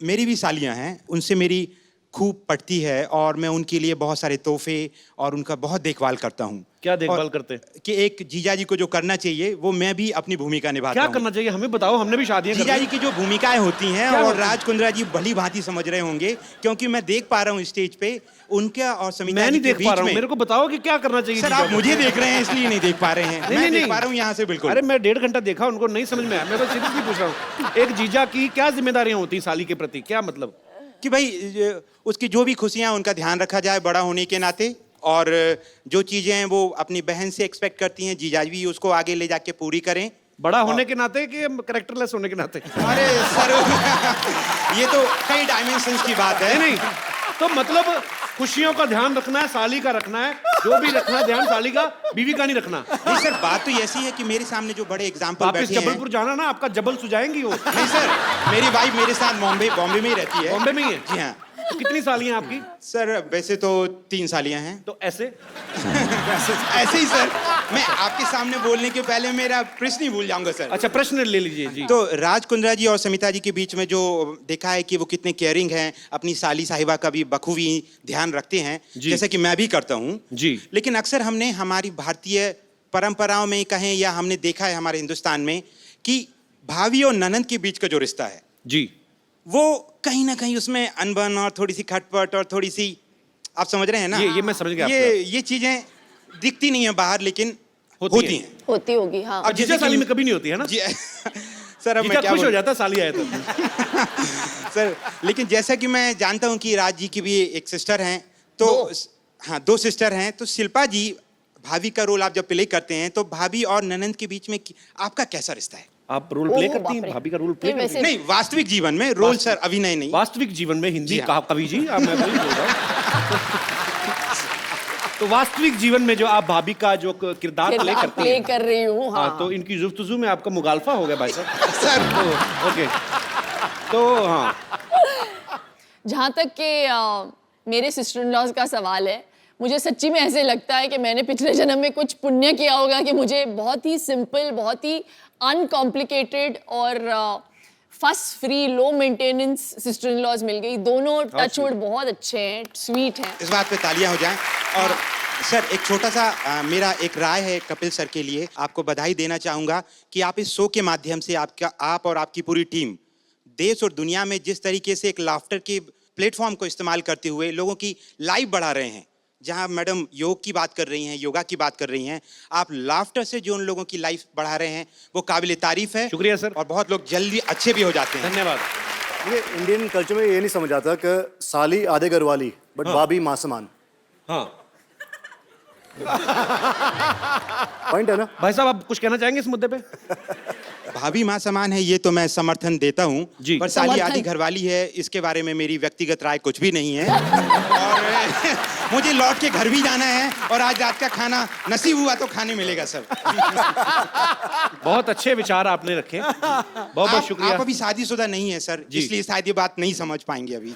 मेरी भी सालियाँ हैं, उनसे मेरी खूब पड़ती है और मैं उनके लिए बहुत सारे तोहफे और उनका बहुत देखभाल करता हूँ। क्या देखभाल और करते हैं? कि एक जीजा जी को जो करना चाहिए वो मैं भी अपनी भूमिका निभाता क्या हूँ। करना चाहिए हमें बताओ, हमने भी शादियां कर जीजा ली। जी की जो भूमिकाएं होती हैं क्या और होती हैं? राज कुंद्रा जी भली भांति समझ रहे होंगे, क्योंकि मैं देख पा रहा हूँ स्टेज पे उनका और समिता मैं जी नहीं के देख बीच पा रहा हूँ, में। मेरे को बताओ कि क्या करना चाहिए। सर जीजा आप को। मुझे देख रहे हैं इसलिए नहीं देख पा रहे हैं। नहीं, मैं नहीं, देख पा रहा हूँ यहाँ से बिल्कुल। अरे मैं 1.5 घंटा देखा, उनको नहीं समझ में आया। मैं तो सीरियसली पूछ रहा हूँ, एक जीजा की क्या जिम्मेदारियां होती हैं साली के प्रति? क्या मतलब? कि भाई उसकी जो भी खुशियां उनका ध्यान रखा जाए बड़ा होने के नाते। और जो चीज़ें हैं वो अपनी बहन से एक्सपेक्ट करती हैं, जीजाजी भी उसको आगे ले जाके पूरी करें। बड़ा होने के नाते कि कैरेक्टरलेस होने के नाते? अरे सर ये तो कई डायमेंशंस की बात है। नहीं तो मतलब खुशियों का ध्यान रखना है, साली का रखना है, जो भी रखना है ध्यान, साली का, बीवी का नहीं रखना। नहीं सर, बात तो ऐसी है कि मेरे सामने जो बड़े एग्जाम्पल वापस बैठे हैं। जबलपुर जाना ना, आपका जबल सुझाएंगी वो। नहीं सर, मेरी वाइफ मेरे साथ बॉम्बे में ही रहती है। बॉम्बे में ही है? जी हाँ। तो कितनी सालियां आपकी? सर वैसे तो 3 सालियां हैं। तो ऐसे ऐसे ही सर, मैं आपके सामने बोलने के पहले मेरा प्रश्न ही भूल जाऊंगा सर। अच्छा, प्रश्न ले लीजिए जी। तो राज कुंद्रा जी और समिता जी के बीच में जो देखा है कि वो कितने केयरिंग हैं, अपनी साली साहिबा का भी बखूबी ध्यान रखते हैं, जैसे कि मैं भी करता हूँ जी। लेकिन अक्सर हमने हमारी भारतीय परंपराओं में कहें या हमने देखा है हमारे हिंदुस्तान में कि भाभी और ननंद के बीच का जो रिश्ता है जी, वो कहीं ना कहीं उसमें अनबन और थोड़ी सी खटपट और थोड़ी सी, आप समझ रहे हैं ना? ये मैं समझ गया ये चीजें दिखती नहीं है बाहर, लेकिन होती हैं। होती होगी, हाँ। अब जीजा साली में कभी नहीं होती है ना? जी सर, अब जीजा मैं क्या खुश हो बोलूं? जाता है साली आए तो। सर लेकिन जैसा कि मैं जानता हूं कि राज जी की भी एक सिस्टर हैं, तो हाँ 2 सिस्टर हैं, तो शिल्पा जी भाभी का रोल आप जब प्ले करते हैं तो भाभी और ननंद के बीच में आपका कैसा रिश्ता है? आप रोल प्ले ओह, करती हैं? बाप रे। भाभी का रोल प्ले नहीं, करती हैं? वैसे- नहीं, वास्तविक जीवन में रोल सर, अभिनय नहीं। वास्तविक जीवन में हिंदी जी हाँ। कहा कवि जी, मैं वही बोल रहा हूँ। तो वास्तविक जीवन में जो आप भाभी का जो किरदार प्ले करती प्ले हैं, कर रही हूँ, हाँ, हाँ। तो इनकी जुफ्तजू में आपका मुगालफा हो गया भाई साहब। सर तो ओके, तो हाँ, जहाँ तक कि मेरे सिस्टर इन लॉज का सवाल है, मुझे सच्ची में ऐसे लगता है कि मैंने पिछले जन्म में कुछ पुण्य किया होगा कि मुझे बहुत ही सिंपल, बहुत ही अनकॉम्प्लिकेटेड और fuss free, low maintenance sister in laws मिल गई। दोनों टचवुड बहुत अच्छे हैं, स्वीट हैं। इस बात पे तालियां हो जाएं। और सर एक छोटा सा मेरा एक राय है कपिल सर के लिए, आपको बधाई देना चाहूंगा कि आप इस शो के माध्यम से आप और आपकी पूरी टीम देश और दुनिया में जिस तरीके से एक लाफ्टर के प्लेटफॉर्म को इस्तेमाल करते हुए लोगों की लाइफ बढ़ा रहे हैं। जहां मैडम योग की बात कर रही हैं, योगा की बात कर रही हैं, आप लाफ्टर से जो उन लोगों की लाइफ बढ़ा रहे हैं वो काबिल तारीफ है। शुक्रिया सर। और बहुत लोग जल्दी अच्छे भी हो जाते हैं। धन्यवाद। ये इंडियन कल्चर में ये नहीं समझ आता कि साली आधे घर वाली बट भाभी माँ समान। हाँ पॉइंट है ना? भाई साहब, आप कुछ कहना चाहेंगे इस मुद्दे पे? भाभी माँ समान है, ये तो मैं समर्थन देता हूँ जी। पर साली समर्थन। आधी घरवाली है, इसके बारे में मेरी व्यक्तिगत राय कुछ भी नहीं है। और मुझे लौट के घर भी जाना है और आज रात का खाना नसीब हुआ तो खाने मिलेगा सर। बहुत अच्छे विचार आपने रखे, बहुत बहुत शुक्रिया। आप अभी शादीशुदा नहीं है सर, जी। इसलिए शायद ये बात नहीं समझ पाएंगे अभी।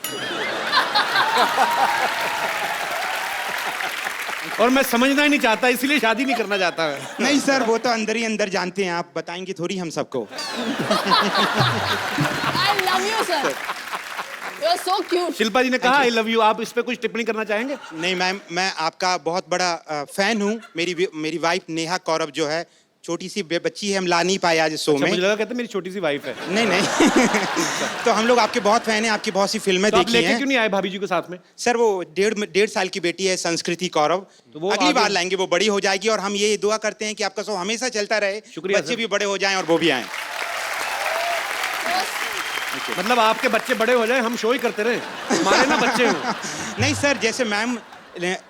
और मैं समझना ही नहीं चाहता, इसीलिए शादी नहीं करना चाहता मैं। नहीं सर, वो तो अंदर ही अंदर जानते हैं, आप बताएंगे थोड़ी हम सबको। I love you, sir. You are so cute. Shilpa जी ने कहा आई लव यू, आप इस पे कुछ टिप्पणी करना चाहेंगे? नहीं मैम, मैं आपका बहुत बड़ा फैन हूँ। मेरी वाइफ नेहा कौरव जो है, छोटी सी बच्ची है, हम ला नहीं पाए आज इस शो अच्छा, में। मुझे लगा कहते मेरी छोटी सी वाइफ है। नहीं नहीं। तो हम लोग आपके बहुत फैन हैं, आपकी बहुत सी फिल्में तो आप देखी लेके हैं। क्यों नहीं आए भाभी जी को साथ में? सर वो 1.5 साल की बेटी है संस्कृति कौरव, तो वो अगली आगे- बार लाएंगे, वो बड़ी हो जाएगी और हम ये दुआ करते हैं कि आपका शो हमेशा चलता रहे, शुक्रिया बच्चे सर। भी बड़े हो जाएं और वो भी आएं। मतलब आपके बच्चे बड़े हो जाए, हम शो ही करते रहे, हमारे ना बच्चे हो। नहीं सर, जैसे मैम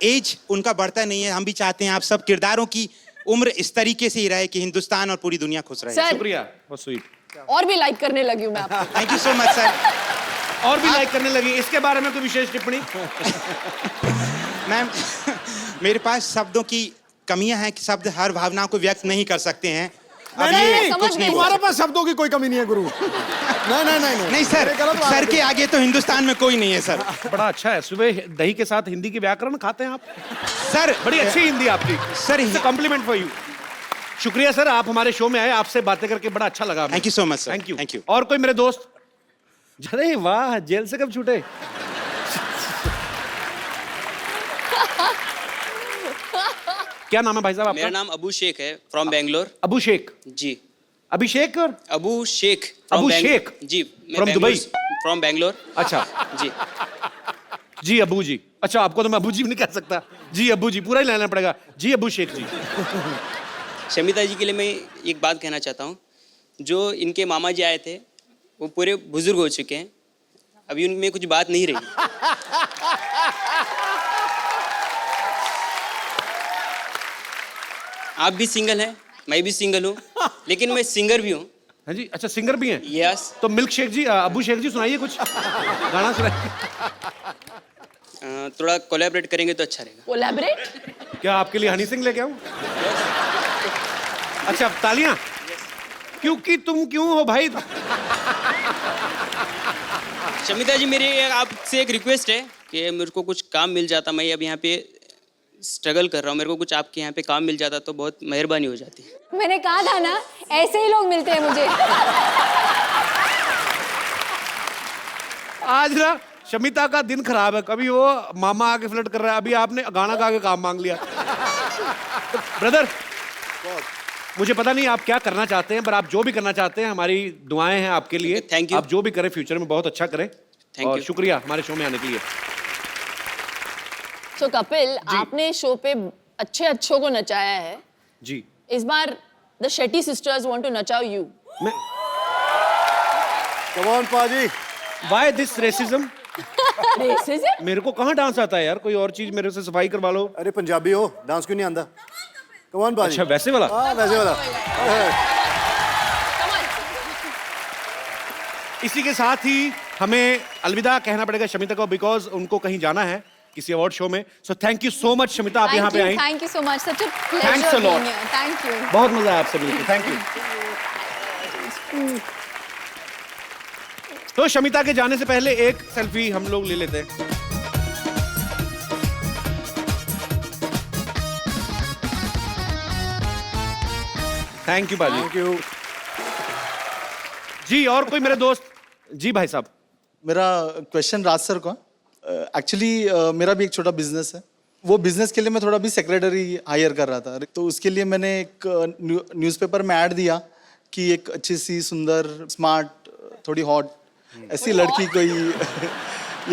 एज उनका बढ़ता नहीं है, हम भी चाहते हैं आप सब किरदारों की उम्र इस तरीके से ही रहे कि हिंदुस्तान और पूरी दुनिया खुश रहे। सर, शुक्रिया, बहुत स्वीट। और भी लाइक करने लगी हूँ मैं आपको। Thank you so much sir. और भी लाइक करने लगी, इसके बारे में कोई विशेष टिप्पणी? मैम मेरे पास शब्दों की कमियां हैं कि शब्द हर भावना को व्यक्त नहीं कर सकते हैं। अब नहीं, ये नहीं, समझ कुछ गई। नहीं बोल तुम्हारे सकते। पास शब्दों की कोई कमी नहीं है गुरु। नहीं नहीं नहीं नहीं सर, ये गलत बात सर है। के आगे तो हिंदुस्तान में कोई नहीं है सर। बड़ा अच्छा है, सुबह दही के साथ हिंदी की व्याकरण खाते हैं आप? सर बड़ी अच्छी हिंदी आपकी सर, कॉम्प्लीमेंट फॉर यू। शुक्रिया सर, आप हमारे शो में आए, आपसे बातें करके बड़ा अच्छा लगा। Thank you so much sir. Thank you. Thank you. और कोई मेरे दोस्त? अरे वाह, जेल से कब छूटे? क्या नाम है भाई साहब आपका? मेरा नाम अबू शेख है, फ्रॉम बेंगलोर। अबू शेख। जी, अभिषेक और अबू शेख अबू शेख? जी, From दुबई? फ्रॉम बेंगलोर। अच्छा जी, जी अबू जी। अच्छा, आपको तो मैं अबू जी भी नहीं कह सकता, जी अबू जी पूरा ही लेना पड़ेगा। जी अबू शेख जी। शमिता जी के लिए मैं एक बात कहना चाहता हूँ। जो इनके मामा जी आए थे वो पूरे बुजुर्ग हो चुके हैं, अभी उनमें कुछ बात नहीं रही। आप भी सिंगल हैं, मैं भी सिंगल हूँ, लेकिन मैं सिंगर भी हूँ। हाँ जी, अच्छा सिंगर भी हैं। यस। तो मिल्क शेख जी, अबू शेख जी सुनाइए कुछ गाना सुनाइए। थोड़ा कोलैबोरेट करेंगे तो अच्छा रहेगा। कोलैबोरेट? क्या आपके लिए हनी सिंह लेके आऊं? अच्छा तालियां। क्योंकि तुम क्यों हो भाई? शमिता जी, मेरी आपसे एक रिक्वेस्ट है कि मेरे को कुछ काम मिल जाता, मैं अब यहाँ पे स्ट्रगल कर रहा हूँ, मेरे को कुछ आपके यहाँ पे काम मिल जाता तो बहुत मेहरबानी हो जाती। मैंने कहा था ना, ऐसे ही लोग मिलते हैं मुझे। आज ना शमिता का दिन खराब है, कभी वो मामा आके फ्लर्ट कर रहा है, अभी आपने गाना गा के काम मांग लिया। ब्रदर, मुझे पता नहीं आप क्या करना चाहते हैं, पर आप जो भी करना चाहते हैं हमारी दुआएं हैं आपके लिए। Thank you. आप जो भी करें फ्यूचर में बहुत अच्छा करें। थैंक और यू। शुक्रिया हमारे शो में आने के लिए। सो कपिल, आपने शो पे अच्छों को नचाया है। जी। इस बार the Shetty sisters want to नचाओ यू। कम ऑन पाजी। Why this racism? रेसिज्म? मेरे को कहाँ डांस आता है यार, कोई और चीज मेरे से सफाई करवा लो। अरे पंजाबी हो, डांस क्यों नहीं आंदा? कम ऑन पाजी। अच्छा वैसे वाला? हाँ वैसे वाला। इसी के साथ ही हमें अलविदा कहना पड़ेगा शमिता को, बिकॉज उनको कहीं जाना है किसी अवार्ड शो में। So thank you so much Shamita, आप यहाँ पे आई। Thank you so much, such a Thanks a pleasure lot. Being here. Thank you. बहुत मजा आया आपसे मिलकर, थैंक यू। तो शमिता के जाने से पहले एक सेल्फी हम लोग ले लेते हैं। थैंक यू बाजी। Thank you. जी और कोई मेरे दोस्त? जी भाई साहब। मेरा क्वेश्चन राज सर को। एक्चुअली मेरा भी एक छोटा बिजनेस है, वो बिजनेस के लिए मैं थोड़ा भी सेक्रेटरी हायर कर रहा था, तो उसके लिए मैंने एक न्यूज़पेपर में ऐड दिया कि एक अच्छी सी सुंदर स्मार्ट थोड़ी हॉट ऐसी लड़की कोई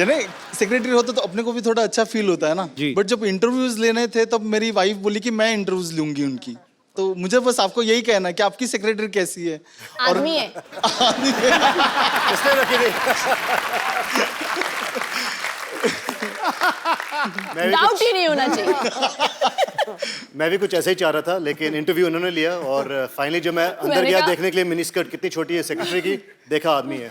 यानी सेक्रेटरी होता तो अपने को भी थोड़ा अच्छा फील होता है ना। बट जब इंटरव्यूज लेने थे तब मेरी वाइफ बोली कि मैं इंटरव्यूज लूंगी उनकी, तो मुझे बस आपको यही कहना है कि आपकी सेक्रेटरी कैसी है? आदमी है। इसने रखी थी। डाउट ही नहीं होना चाहिए। मैं भी कुछ ऐसा ही चाह रहा था, लेकिन इंटरव्यू उन्होंने लिया और फाइनली जब मैं अंदर मैंने गया कहा- देखने के लिए मिनी स्कर्ट कितनी छोटी है सेक्रेटरी की, देखा आदमी है।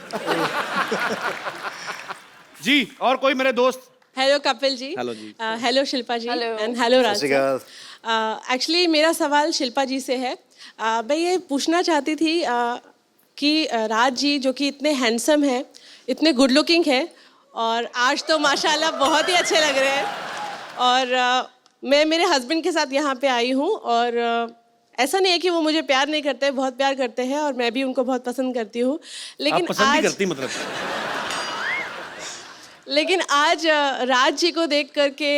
जी और कोई मेरे दोस्त? हेलो कपिल जी। हेलो जी। Hello Shilpa ji Hello. And hello Raj सत श्री अकाल। एक्चुअली मेरा सवाल शिल्पा जी से है। मैं ये पूछना चाहती थी कि राज जी जो कि इतने हैंडसम हैं, इतने गुड लुकिंग हैं, और आज तो माशाल्लाह बहुत ही अच्छे लग रहे हैं, और मैं मेरे हस्बैंड के साथ यहाँ पे आई हूँ, और ऐसा नहीं है कि वो मुझे प्यार नहीं करते, बहुत प्यार करते हैं, और मैं भी उनको बहुत पसंद करती हूँ। लेकिन आप पसंद ही आज करती मतलब? लेकिन आज राज जी को देख करके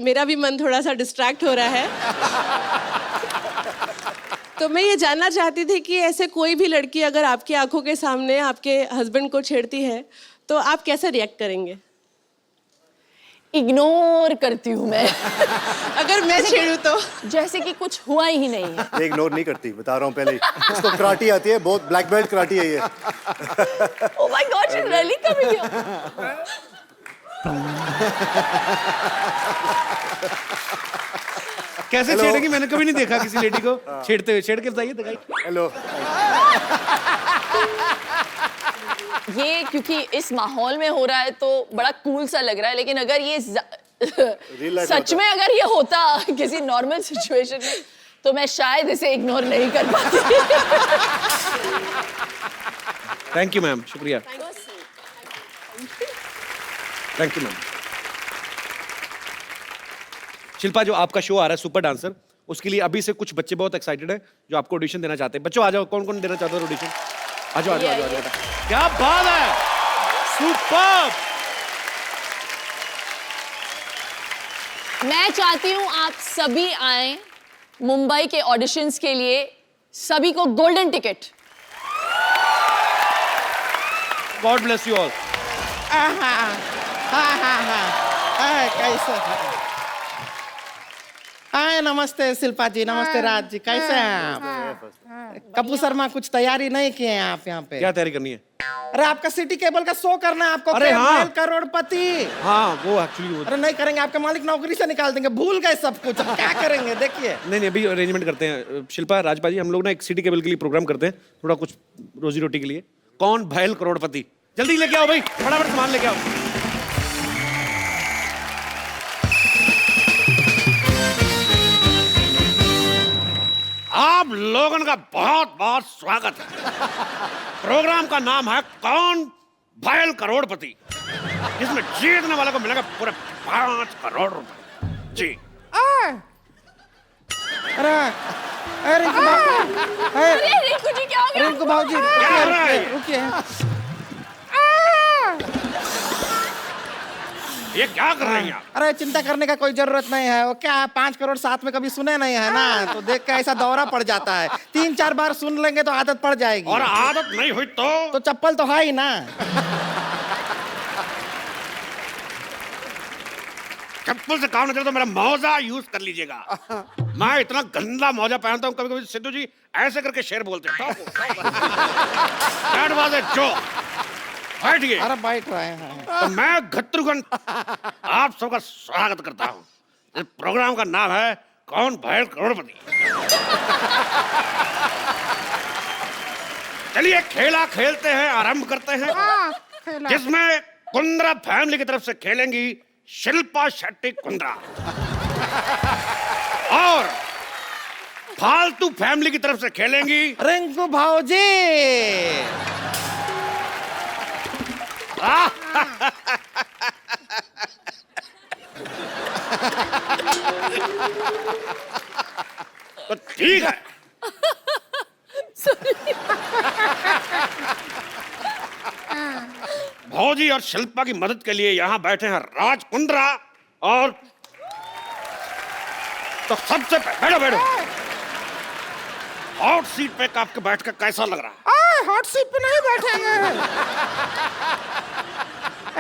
मेरा भी मन थोड़ा सा डिस्ट्रैक्ट हो रहा है। तो मैं ये जानना चाहती थी कि ऐसे कोई भी लड़की अगर आपकी आंखों के सामने आपके हस्बैंड को छेड़ती है तो आप कैसे रिएक्ट करेंगे? इग्नोर करती हूँ मैं। अगर मैं छेड़ूं तो? जैसे कि कुछ हुआ ही नहीं है। ये इग्नोर नहीं करती, बता रहा हूँ पहले ही। इसको कराटी आती है, बहुत ब्लैक बेल्ट कराटी है ये। Oh my God, she's really coming here. कैसे Hello. छेड़ेगी? मैंने कभी नहीं देखा किसी लेडी को छेड़ते हुए। छेड़ के बताइए दिखाइए। हेलो। ये क्योंकि इस माहौल में हो रहा है तो बड़ा कूल सा लग रहा है, लेकिन अगर ये life सच में अगर ये होता किसी नॉर्मल सिचुएशन में तो मैं शायद इसे इग्नोर नहीं कर पाती। थैंक यू मैम, शुक्रिया। Thank you ma'am. शिल्पा, जो आपका शो आ रहा है सुपर डांसर, उसके लिए अभी से कुछ बच्चे बहुत एक्साइटेड हैं जो आपको ऑडिशन देना चाहते हैं। बच्चों आ जाओ, कौन कौन देना चाहते हो ऑडिशन? आ जाओ आ जाओ आ जाओ, आ जाओ। क्या बात है, सुपर। मैं चाहती हूँ आप सभी आए मुंबई के ऑडिशंस के लिए, सभी को golden ticket. God bless you all. कैसा हाय नमस्ते शिल्पा जी, नमस्ते राज जी, कैसे हैं आप? कपूर शर्मा कुछ तैयारी नहीं किए हैं आप यहाँ पे? क्या तैयारी करनी है? अरे आपका सिटी केबल का शो करना है आपको। अरे हाँ। करोड़पति। हाँ वो एक्चुअली अरे नहीं करेंगे, आपके मालिक नौकरी से निकाल देंगे, भूल गए सब कुछ, अब क्या करेंगे देखिए। नहीं अभी अरेंजमेंट करते हैं। शिल्पा राजपाल जी, हम लोग ना एक सिटी केबल के लिए प्रोग्राम करते हैं, थोड़ा कुछ रोजी रोटी के लिए। कौन भैल करोड़पति, जल्दी लेके आओ भाई, फटाफट सामान लेके आओ। आप लोगों का बहुत बहुत स्वागत है। प्रोग्राम का नाम है कौन भैल करोड़पति, जिसमें जीतने वाले को मिलेगा पूरे 5 करोड़ रुपए। जी अरे रिंकू जी क्या हो गया? रिंकू भाजी क्या हो रहा है? रुकिए। ये क्या कर रही हैं आप? अरे चिंता करने का कोई जरूरत नहीं है, वो क्या है 5 करोड़ साथ में कभी सुने नहीं है ना, तो देख के ऐसा दौरा पड़ जाता है। 3-4 बार सुन लेंगे तो आदत पड़ जाएगी। और आदत नहीं हुई तो चप्पल तो है ही ना। चप्पल से काम नहीं चलता तो मेरा मौजा यूज कर लीजिएगा। मैं इतना गंदा मौजा पहनता हूँ, कभी कभी सिद्धू जी ऐसे करके शेर बोलते हैं। That was a joke. बैठिए। अरे बैठ रहे हैं। तो मैं घत्रुघन आप सबका स्वागत करता हूँ। इस प्रोग्राम का नाम है कौन भैल करोड़पति। चलिए खेला खेलते हैं, आरंभ करते हैं, जिसमें कुंद्रा फैमिली की तरफ से खेलेंगी शिल्पा शेट्टी कुंद्रा और फालतू फैमिली की तरफ से खेलेंगी रिंकू भाजी। तो ठीक है। भौजी और शिल्पा की मदद के लिए यहाँ बैठे हैं राज कुंद्रा और तो सबसे बैठो बैठो। हॉट सीट पे आपके बैठ कर कैसा लग रहा है? हॉट सीट पे नहीं बैठेंगे।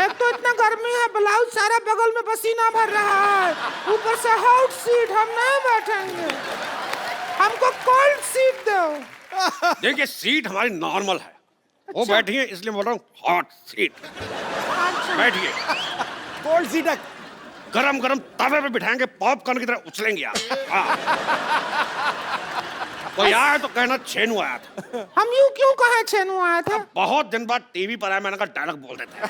एक तो इतना गर्मी है, ब्लाउज सारा बगल में पसीना भर रहा है, ऊपर से हॉट सीट, हम नहीं बैठेंगे, हमको कोल्ड सीट दो। देखिए सीट हमारी नॉर्मल है, वो बैठी है इसलिए बोल रहा हूँ हॉट सीट। बैठिए। कोल्ड सीट है, गरम गरम तवे पे बिठाएंगे, पॉपकॉर्न की तरह उछलेंगे आप। कोई आया तो कहना छेनू आया था। हम यूं क्यों कहे छेनू आया था? बहुत दिन बाद टीवी पर आया, मैंने कहा डायलॉग बोल देते हैं।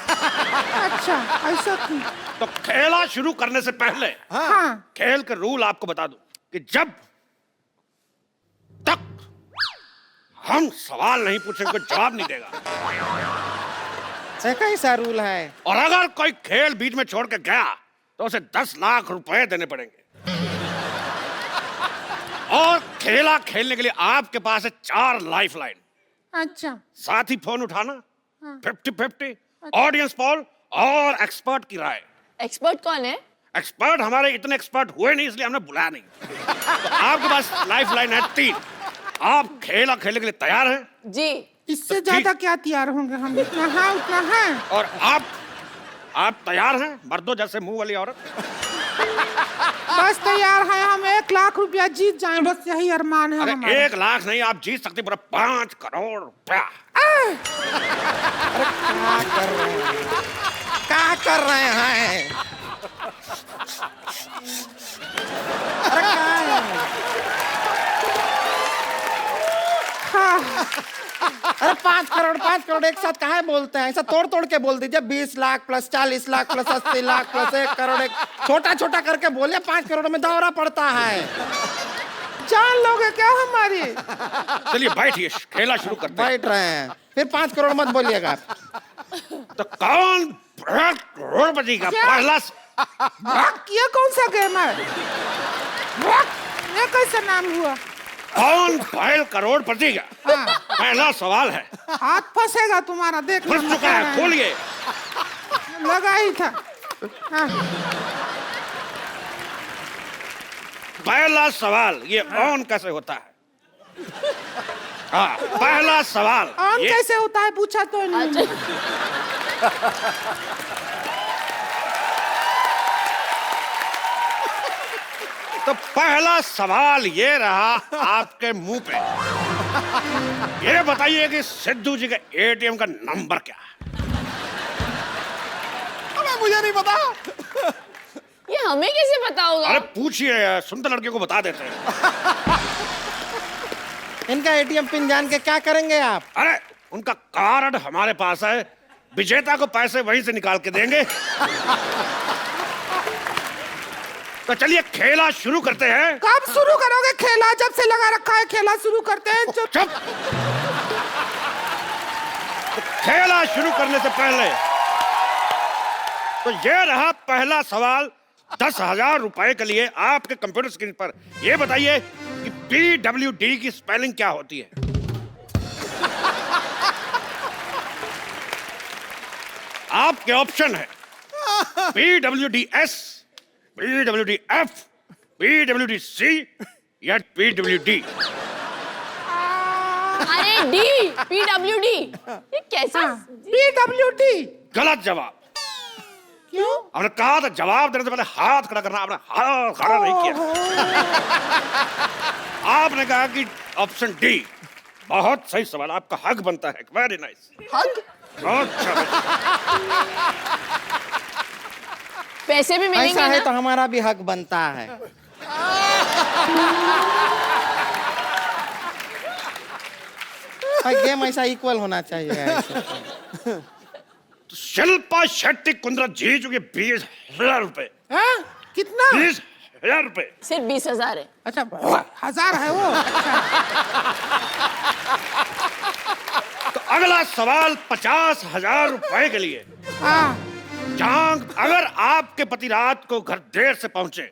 अच्छा ऐसा क्यों? तो खेला शुरू करने से पहले हाँ। खेल के रूल आपको बता दूं कि जब तक हम सवाल नहीं पूछेंगे कोई जवाब नहीं देगा। कैसा रूल है? और अगर कोई खेल बीच में छोड़ के गया तो उसे 10 लाख रुपए देने पड़ेंगे। और खेला खेलने के लिए आपके पास है 4 लाइफ लाइन। अच्छा। साथ ही फोन उठाना, 50-50, ऑडियंस पोल और एक्सपर्ट की राय। एक्सपर्ट कौन है? एक्सपर्ट हमारे इतने एक्सपर्ट हुए नहीं इसलिए हमने बुलाया नहीं। तो आपके पास लाइफ लाइन है 3। आप खेला खेलने के लिए तैयार हैं? जी। इससे ज्यादा क्या तैयार होंगे हम, इतना है उतना है। और आप तैयार हैं मर्दों जैसे मुंह वाली औरत? बस तैयार है, हम 1 लाख रुपया जीत जाए, बस यही अरमान है हमारा। 1 लाख नहीं, आप जीत सकते पूरा 5 करोड़ रुपया। क्या कर रहे हैं? अरे क्या है? अरे 5 करोड़ एक साथ काहे बोलते हैं? ऐसा तोड़ तोड़ के बोल दीजिए। 20 lakh plus 40 lakh plus 80 lakh plus 1 crore, एक छोटा छोटा करके बोलिए। 5 करोड़ में दौरा पड़ता है। जान लोगे क्या हमारी? चलिए बैठिए, खेला शुरू करते हैं। बैठ रहे हैं, फिर 5 करोड़ मत बोलिएगा। तो कौन करोड़पति का पहला ये कौन सा गेम है? ये कैसा नाम हुआ? कौन भैल करोड़पति का पहला सवाल है। हाथ फंसेगा तुम्हारा, देख। फंस चुका है, खोलिए। लगा ही था। हाँ। पहला सवाल, ये ऑन कैसे होता है? हाँ, पहला सवाल ऑन कैसे होता है पूछा तो नहीं। तो पहला सवाल ये रहा आपके मुंह पे, ये बताइए कि सिद्धू जी के एटीएम का नंबर क्या है? अबे मुझे नहीं पता। ये हमें कैसे पता होगा? अरे पूछिए, सुंदर लड़के को बता देते हैं। इनका एटीएम पिन जान के क्या करेंगे आप? अरे उनका कार्ड हमारे पास है, विजेता को पैसे वहीं से निकाल के देंगे। तो चलिए खेला शुरू करते हैं। कब शुरू करोगे खेला? जब से लगा रखा है खेला शुरू करते हैं। चुप। तो खेला शुरू करने से पहले तो ये रहा पहला सवाल 10,000 रुपए के लिए आपके कंप्यूटर स्क्रीन पर। ये बताइए कि PWD की स्पेलिंग क्या होती है? आपके ऑप्शन है PWDS, PWDF, PWDC या PWD। अरे डी, PWD। ये कैसा? PWD। गलत जवाब। क्यों? हमने कहा था जवाब देने से पहले हाथ खड़ा करना, आपने हाथ खड़ा नहीं किया। आपने कहा कि ऑप्शन डी। बहुत सही सवाल, आपका हक बनता है। Very nice. हक? बहुत अच्छा। पैसे भी मिलेंगे ऐसा है ना? तो हमारा भी हक बनता है। गेम ऐसा इक्वल होना चाहिए ऐसे। तो शिल्पा शेट्टी कुंद्रा जी चुके 20,000 रुपए। हाँ? कितना? 20,000 रुपए। सिर्फ 20,000 है। अच्छा 1,000 है वो। अच्छा। तो अगला सवाल 50,000 रुपए के लिए। हाँ। जहां अगर आपके पति रात को घर देर से पहुंचे